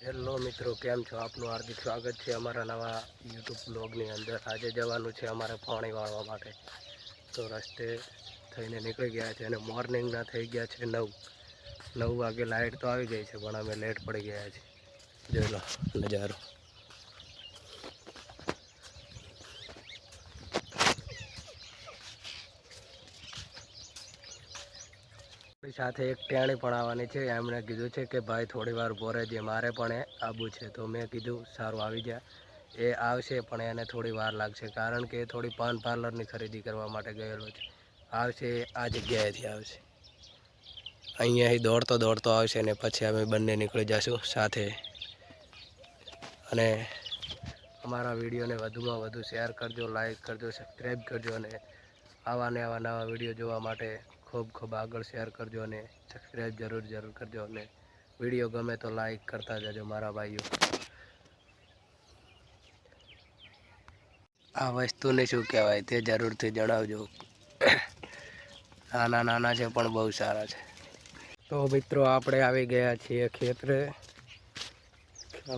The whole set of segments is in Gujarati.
હેલો મિત્રો, કેમ છો? આપનું હાર્દિક સ્વાગત છે અમારા નવા યુટ્યુબ બ્લોગની અંદર. આજે જવાનું છે અમારે પાણી વાળવા માટે, તો રસ્તે થઈને નીકળી ગયા છે અને મોર્નિંગના થઈ ગયા છે 9 વાગે. લાઇટ તો આવી ગઈ છે પણ અમે લેટ પડી ગયા છે. જોઈ લો નજારો. સાથે એક ટેણી પણ આવવાની છે. એમણે કીધું છે કે ભાઈ થોડી વાર બોરે જે મારે પણ આવવું છે, તો મેં કીધું સારું આવી જા. એ આવશે પણ એને થોડી વાર લાગશે, કારણ કે એ થોડી પાન પાર્લરની ખરીદી કરવા માટે ગયેલો છે. આવશે આ જગ્યાએથી આવશે, અહીંયાથી દોડતો આવશે ને પછી અમે બંને નીકળી જઈશું સાથે. અને અમારા વિડીયોને વધુમાં વધુ શેર કરજો, લાઈક કરજો, સબસ્ક્રાઈબ કરજો અને આવા નવા વિડીયો જોવા માટે ખૂબ આગળ શેર કરજો અને સબસ્ક્રાઈબ જરૂર કરજો. અને વિડીયો ગમે તો લાઈક કરતા જજો મારા ભાઈઓ. આ વસ્તુને શું કહેવાય તે જરૂરથી જણાવજો. નાના છે પણ બહુ સારા છે. તો મિત્રો આપણે આવી ગયા છીએ ખેતરે.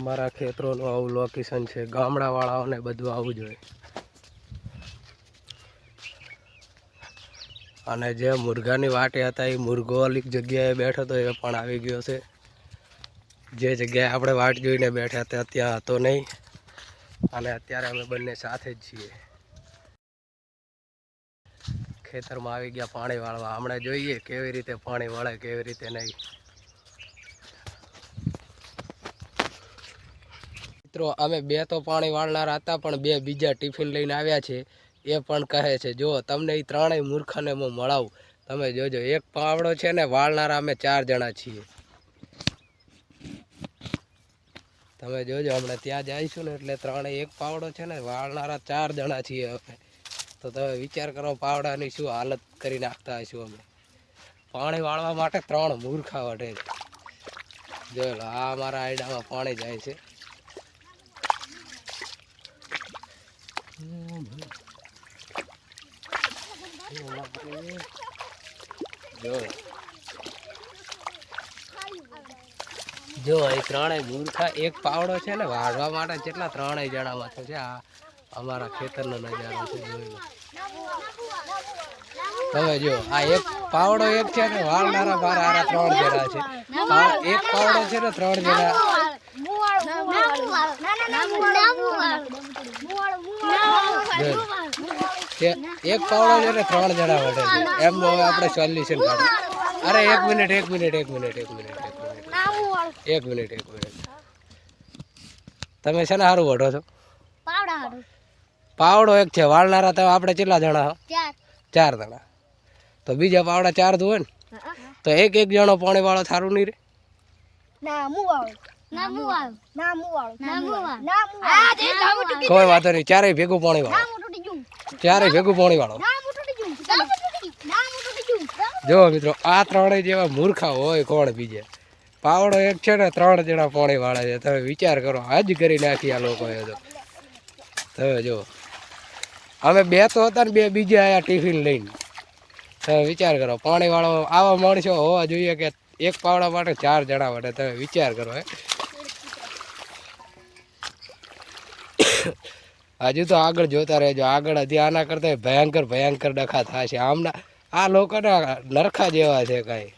અમારા ખેતરોનું આવું લોકેશન છે. ગામડાવાળાઓને બધું આવવું જોઈએ. અને જે મુર્ગાની વાટે હતા એ મુર્ગો અલીક જગ્યાએ બેઠો હતો એ પણ આવી ગયો છે. જે જગ્યાએ આપણે વાટ જોઈને બેઠા હતા ત્યાં હતો નહીં, અને અત્યારે અમે બંને સાથે જ છીએ. ખેતરમાં આવી ગયા પાણી વાળવા. હમણાં જોઈએ કેવી રીતે પાણી વળે, કેવી રીતે નહીં. મિત્રો અમે બે તો પાણી વાળનારા હતા, પણ બે બીજા ટિફિન લઈને આવ્યા છે. એ પણ કહે છે જો તમને એ ત્રણેય મૂર્ખાને હું મળાવું, તમે જોજો. એક પાવડો છે ને વાળનારા અમે 4 જણા છીએ. તમે જોજો, હમણાં ત્યાં જઈશું ને એટલે ત્રણેય એક પાવડો છે ને વાળનારા 4 જણા છીએ અમે. તો તમે વિચાર કરો પાવડાની શું હાલત કરી નાખતા હશું અમે. પાણી વાળવા માટે 3 મૂર્ખા વઢે છે. જોઈ લો, આ અમારા આયડામાં પાણી જાય છે. જો એ 3 મૂર્ખા એક પાવડો છે ને વાળવા માટે કેટલા 3 જણામાં છે. આ અમારા ખેતરનો નજારો છે, જોઈ લો તમે. જો આ એક પાવડો એક છે ને વાળનારા મારા 3 જણા છે. એક પાવડો છે ને 3 જણા. એક પાવડો છે ને 3 જણા વઢે છે. એમનું હવે આપણે સોલ્યુશન કાઢીએ. અરે એક મિનિટ તમે છે ને સારું વઢો છો? પાવડો એક છે, વાળનારા તો આપણે કેટલા જણા? 4 જણા. તો બીજા પાવડા 4 હોય ને, તો એક જણો પાણી વાળો સારું નહીં રે? કોઈ વાંધો નહીં, ચારેય ભેગું પાણી વાળો. જો મિત્રો, આ 3 જેવા મૂર્ખા હોય કોણ બીજે? પાવડો એક છે ને 3 જણા પાણી વાળે છે. તમે વિચાર કરો, હજ કરી નાખી આ લોકોએ તો. તમે જો, અમે 2 તો હતા ને 2 બીજા આયા ટિફિન લઈને. તમે વિચાર કરો, પાણી વાળો આવા માણસો હોવા જોઈએ કે એક પાવડા માટે 4 જણા માટે. તમે વિચાર કરો. હજુ તો આગળ જોતા રહેજો. આગળ હજી આના કરતા ભયંકર ડખા થશે. આમના આ લોકોના નરખા જેવા છે કાંઈ.